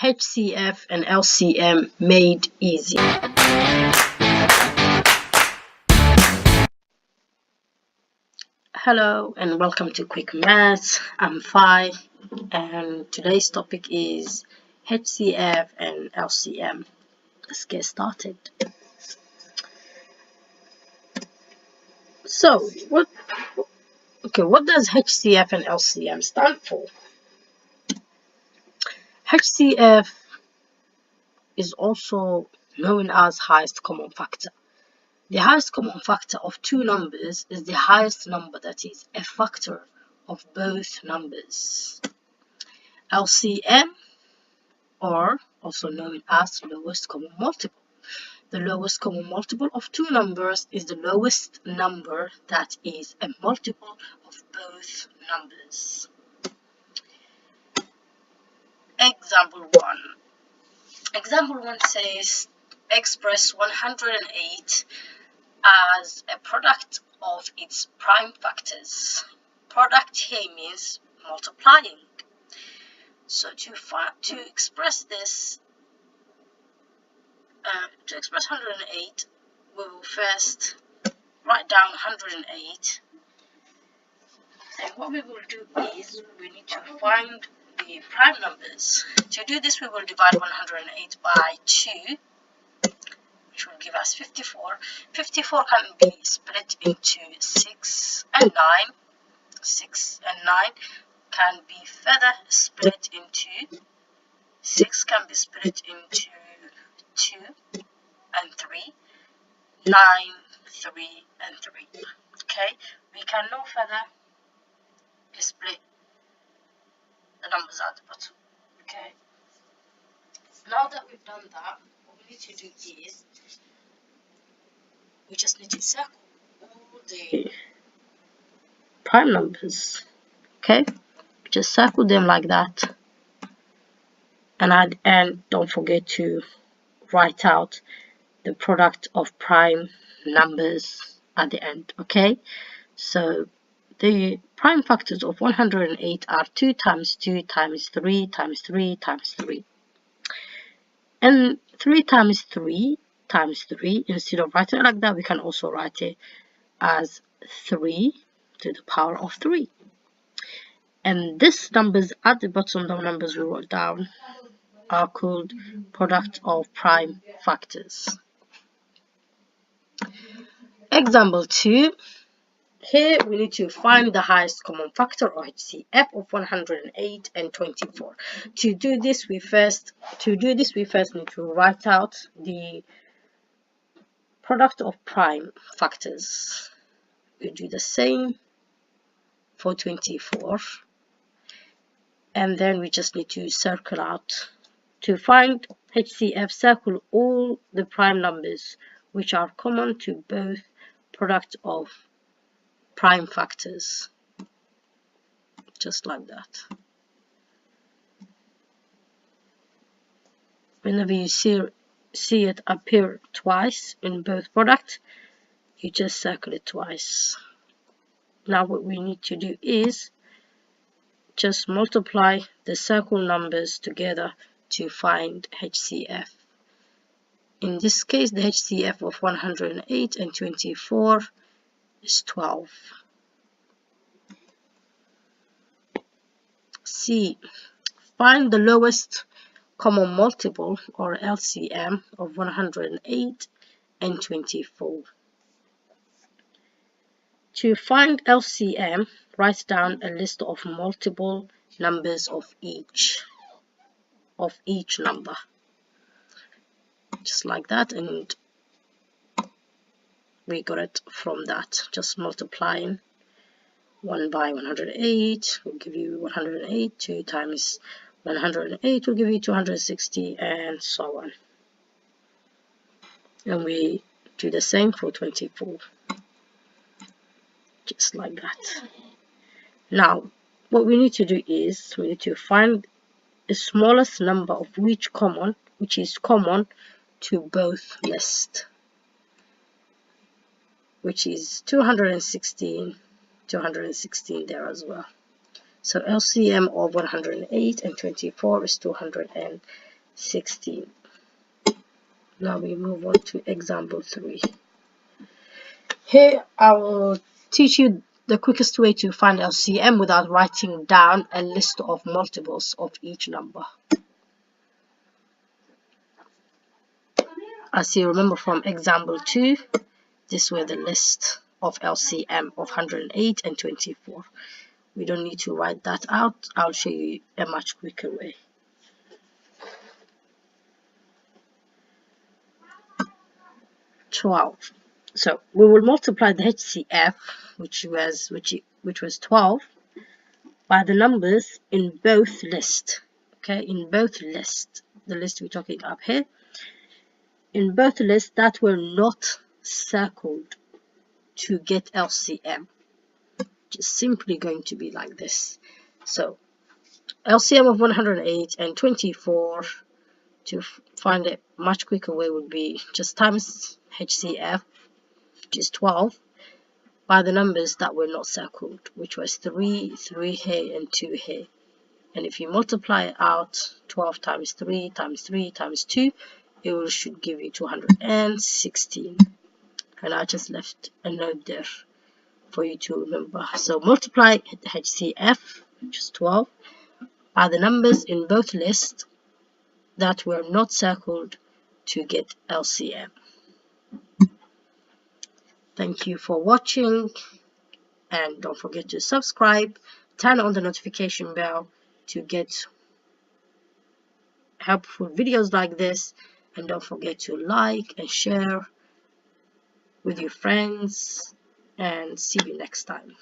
HCF and LCM made easy. Hello and welcome to Quick Maths. I'm Fi and today's topic is HCF and LCM. Let's get started. So what does HCF and LCM stand for? HCF is also known as highest common factor. The highest common factor of two numbers is the highest number that is a factor of both numbers. LCM, or also known as lowest common multiple. The lowest common multiple of two numbers is the lowest number that is a multiple of both numbers. Example 1. Example 1 says express 108 as a product of its prime factors. Product here means multiplying. So to express this, to express 108, we will first write down 108. And what we will do is we need to find the prime numbers. To do this, we will divide 108 by 2, which will give us 54. 54 can be split into 6 and 9. 6 and 9 can be further split into 6 can be split into 2 and 3, 9, 3 and 3. Okay, we can no further split the numbers at the bottom. Okay, now that we've done that, what we need to do is we just need to circle all the prime numbers. Okay, just circle them like that, and don't forget to write out the product of prime numbers at the end. Okay, so the prime factors of 108 are 2 times 2 times 3 times 3 times 3. And 3 times 3 times 3, instead of writing it like that, we can also write it as 3 to the power of 3. And these numbers at the bottom, the numbers we wrote down, are called product of prime factors. Example 2. Here we need to find the highest common factor, or HCF, of 108 and 24. To do this, we first need to write out the product of prime factors. We do the same for 24, and then we just need to circle out. To find HCF, circle all the prime numbers which are common to both product of prime factors, just like that. Whenever you see it appear twice in both products, you just circle it twice. Now what we need to do is just multiply the circle numbers together to find HCF. In this case, the HCF of 108 and 24 is 12. C. Find the lowest common multiple, or LCM, of 108 and 24. To find LCM, write down a list of multiple numbers of each number, just like that, and we got it from that. Just multiplying 1 by 108 will give you 108, 2 times 108 will give you 260, and so on. And we do the same for 24, just like that. Now what we need to do is we need to find the smallest number of which is common to both lists, which is 216 there as well. So LCM of 108 and 24 is 216. 16. Now we move on to example 3. Here I will teach you the quickest way to find LCM without writing down a list of multiples of each number. As you remember from example 2, this were the list of LCM of 108 and 24. We don't need to write that out. I'll show you a much quicker way. So we will multiply the HCF, which was 12, by the numbers in both lists. Okay, in both lists, the list we're talking up here, in both lists that were not circled to get LCM. Just simply going to be like this. So LCM of 108 and 24, to find a much quicker way would be just times HCF, which is 12, by the numbers that were not circled, which was 3 here, and 2 here. And if you multiply out 12 times 3 times 3 times 2, it should give you 216. And I just left a note there for you to remember. So multiply HCF, which is 12, by the numbers in both lists that were not circled to get LCM. Thank you for watching, and don't forget to subscribe, turn on the notification bell to get helpful videos like this, and don't forget to like and share with your friends, and see you next time.